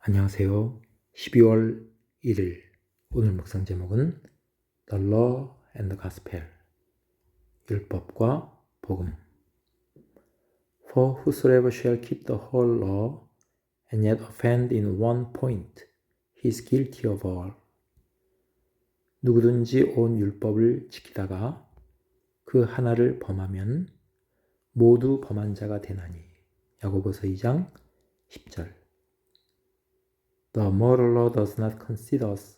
안녕하세요. 12월 1일 오늘 묵상 제목은 The Law and the Gospel 율법과 복음. For whosoever shall keep the whole law and yet offend in one point, he is guilty of all. 누구든지 온 율법을 지키다가 그 하나를 범하면 모두 범한 자가 되나니. 야고보서 2장 10절. The moral law does not consider us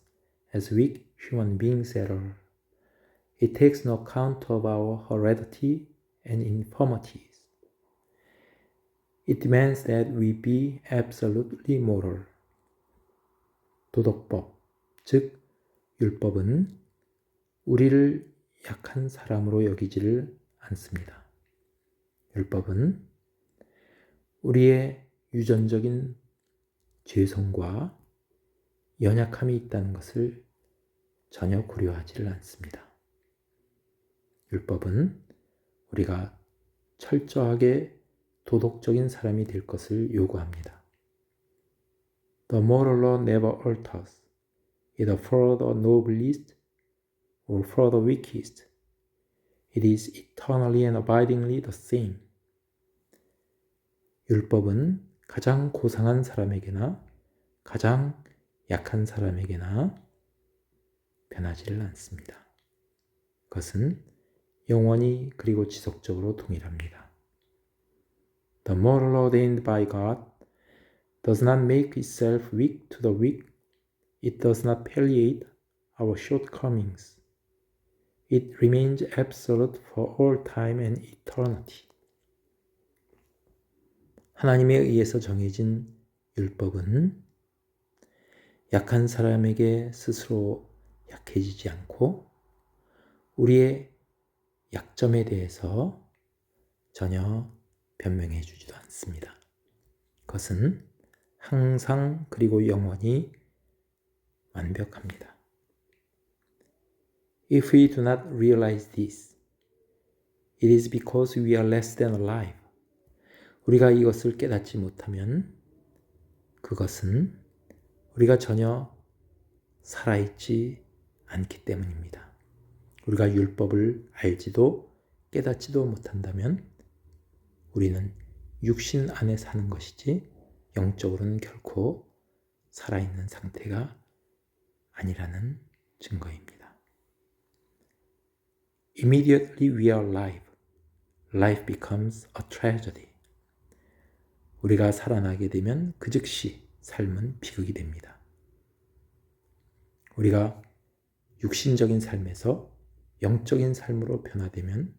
as weak human beings at all. It takes no account of our heredity and infirmities. It demands that we be absolutely moral. 도덕법, 즉 율법은 우리를 약한 사람으로 여기지를 않습니다. 율법은 우리의 유전적인 죄성과 연약함이 있다는 것을 전혀 고려하지를 않습니다. 율법은 우리가 철저하게 도덕적인 사람이 될 것을 요구합니다. The moral law never alters, either for the noblest or for the weakest. It is eternally and abidingly the same. 율법은 가장 고상한 사람에게나 가장 약한 사람에게나 변하지를 않습니다. 그것은 영원히 그리고 지속적으로 동일합니다. The moral law ordained by God does not make itself weak to the weak. It does not palliate our shortcomings. It remains absolute for all time and eternity. 하나님에 의해서 정해진 율법은 약한 사람에게 스스로 약해지지 않고 우리의 약점에 대해서 전혀 변명해 주지도 않습니다. 그것은 항상 그리고 영원히 완벽합니다. If we do not realize this, it is because we are less than alive. 우리가 이것을 깨닫지 못하면 그것은 우리가 전혀 살아있지 않기 때문입니다. 우리가 율법을 알지도 깨닫지도 못한다면 우리는 육신 안에 사는 것이지 영적으로는 결코 살아있는 상태가 아니라는 증거입니다. Immediately we are alive. Life becomes a tragedy. 우리가 살아나게 되면 그 즉시 삶은 비극이 됩니다. 우리가 육신적인 삶에서 영적인 삶으로 변화되면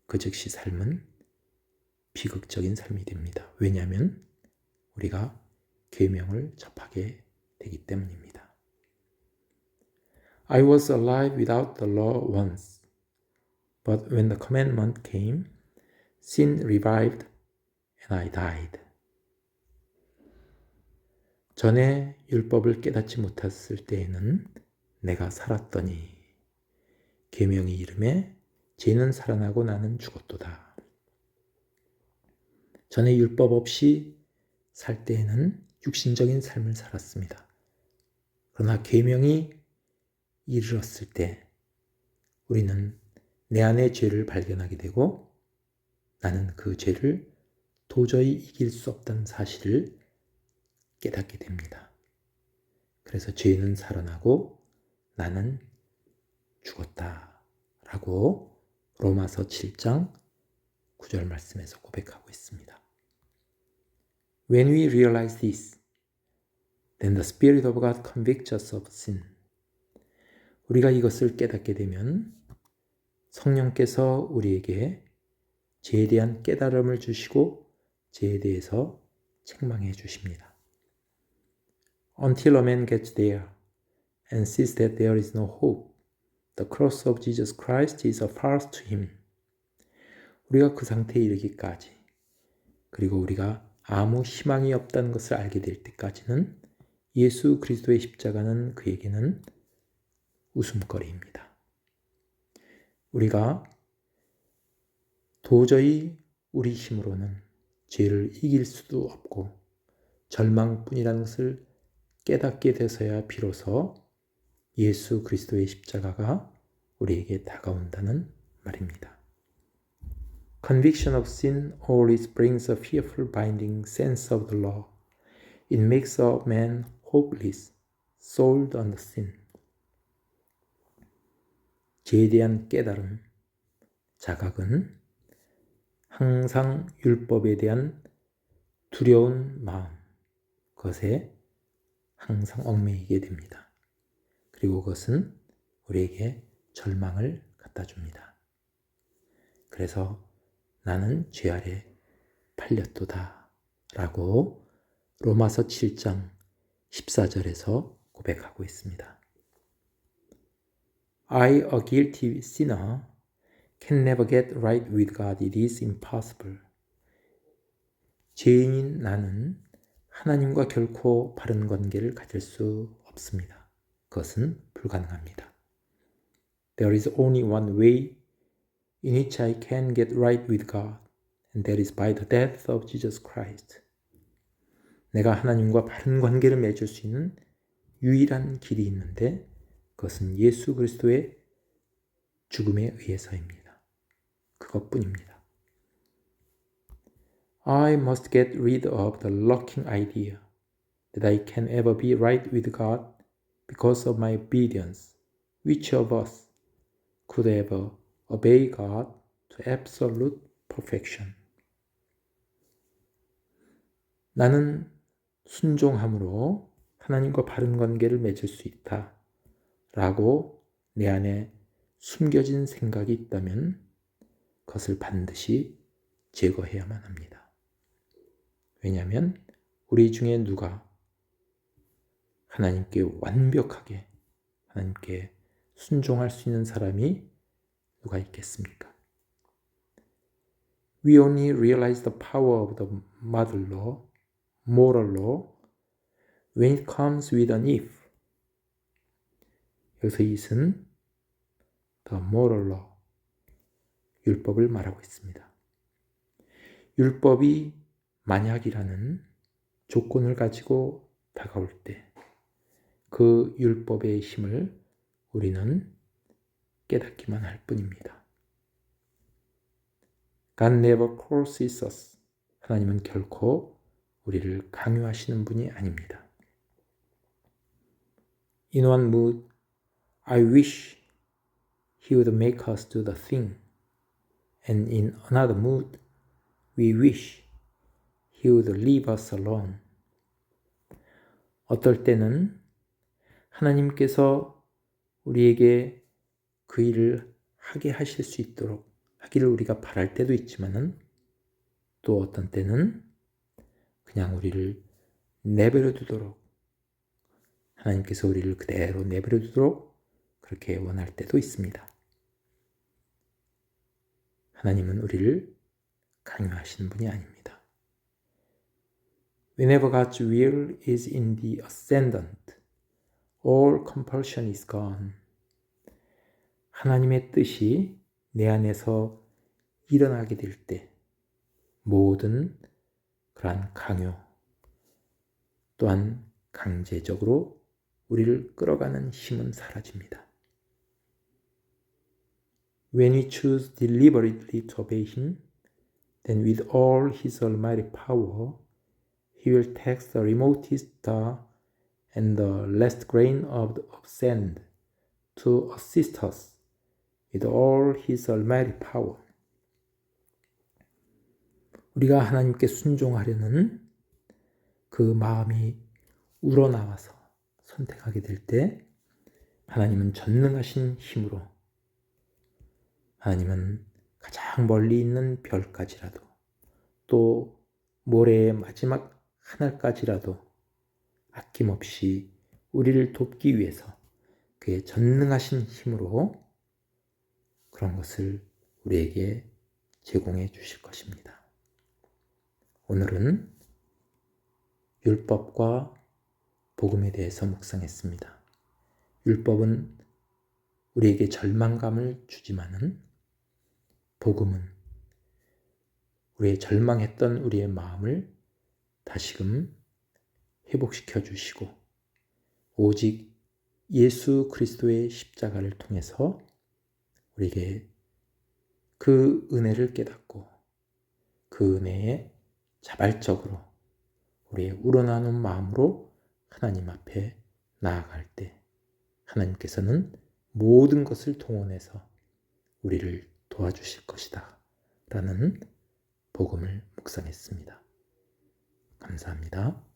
그 즉시 삶은 비극적인 삶이 됩니다. 왜냐하면 우리가 계명을 접하게 되기 때문입니다. I was alive without the law once, but when the commandment came, sin revived and I died. 전에 율법을 깨닫지 못했을 때에는 내가 살았더니 계명이 이름에 죄는 살아나고 나는 죽었도다. 전에 율법 없이 살 때에는 육신적인 삶을 살았습니다. 그러나 계명이 이르렀을 때 우리는 내 안에 죄를 발견하게 되고 나는 그 죄를 도저히 이길 수 없다는 사실을 깨닫게 됩니다. 그래서 죄는 살아나고 나는 죽었다 라고 로마서 7장 9절 말씀에서 고백하고 있습니다. When we realize this, then the Spirit of God convicts us of sin. 우리가 이것을 깨닫게 되면 성령께서 우리에게 죄에 대한 깨달음을 주시고 죄에 대해서 책망해 주십니다. Until a man gets there and sees that there is no hope, the cross of Jesus Christ is a farce to him. 우리가 그 상태에 이르기까지 그리고 우리가 아무 희망이 없다는 것을 알게 될 때까지는 예수 그리스도의 십자가는 그에게는 웃음거리입니다. 우리가 도저히 우리 힘으로는 죄를 이길 수도 없고 절망뿐이라는 것을 깨닫게 돼서야 비로소 예수 그리스도의 십자가가 우리에게 다가온다는 말입니다. Conviction of sin always brings a fearful binding sense of the law. It makes a man hopeless, sold on the sin. 죄에 대한 깨달음, 자각은 항상 율법에 대한 두려운 마음, 그것에 항상 얽매이게 됩니다. 그리고 그것은 우리에게 절망을 갖다 줍니다. 그래서 나는 죄 아래 팔렸도다 라고 로마서 7장 14절에서 고백하고 있습니다. I, a guilty sinner, can never get right with God. It is impossible. 죄인인 나는 하나님과 결코 바른 관계를 가질 수 없습니다. 그것은 불가능합니다. There is only one way in which I can get right with God, and that is by the death of Jesus Christ. 내가 하나님과 바른 관계를 맺을 수 있는 유일한 길이 있는데 그것은 예수 그리스도의 죽음에 의해서입니다. 그것뿐입니다. I must get rid of the lurking idea that I can ever be right with God because of my obedience. Which of us could ever obey God to absolute perfection? 나는 순종함으로 하나님과 바른 관계를 맺을 수 있다 라고 내 안에 숨겨진 생각이 있다면 그것을 반드시 제거해야만 합니다. 왜냐하면 우리 중에 누가 하나님께 완벽하게 하나님께 순종할 수 있는 사람이 누가 있겠습니까? We only realize the power of the mother law, moral law, when it comes with an if. 여기서 it은 the moral law, 율법을 말하고 있습니다. 율법이 만약이라는 조건을 가지고 다가올 때 그 율법의 힘을 우리는 깨닫기만 할 뿐입니다. God never coerces us. 하나님은 결코 우리를 강요하시는 분이 아닙니다. In one mood, I wish He would make us do the thing. And in another mood, we wish He would leave us alone. 어떨 때는 하나님께서 우리에게 그 일을 하게 하실 수 있도록 하기를 우리가 바랄 때도 있지만은 또 어떤 때는 그냥 우리를 내버려 두도록 하나님께서 우리를 그대로 내버려 두도록 그렇게 원할 때도 있습니다. 하나님은 우리를 강요하시는 분이 아닙니다. Whenever God's will is in the ascendant, all compulsion is gone. 하나님의 뜻이 내 안에서 일어나게 될 때 모든 그러한 강요 또한 강제적으로 우리를 끌어가는 힘은 사라집니다. When we choose deliberately to obey Him, then with all His almighty power, He will tax the remotest star and the last grain of sand to assist us with all His almighty power. 우리가 하나님께 순종하려는 그 마음이 우러나와서 선택하게 될 때 하나님은 전능하신 힘으로 하나님은 가장 멀리 있는 별까지라도 또 모래의 마지막 하늘까지라도 아낌없이 우리를 돕기 위해서 그의 전능하신 힘으로 그런 것을 우리에게 제공해 주실 것입니다. 오늘은 율법과 복음에 대해서 묵상했습니다. 율법은 우리에게 절망감을 주지만은 복음은 우리의 절망했던 우리의 마음을 다시금 회복시켜 주시고 오직 예수 그리스도의 십자가를 통해서 우리에게 그 은혜를 깨닫고 그 은혜에 자발적으로 우리의 우러나오는 마음으로 하나님 앞에 나아갈 때 하나님께서는 모든 것을 동원해서 우리를 도와주실 것이다 라는 복음을 묵상했습니다. 감사합니다.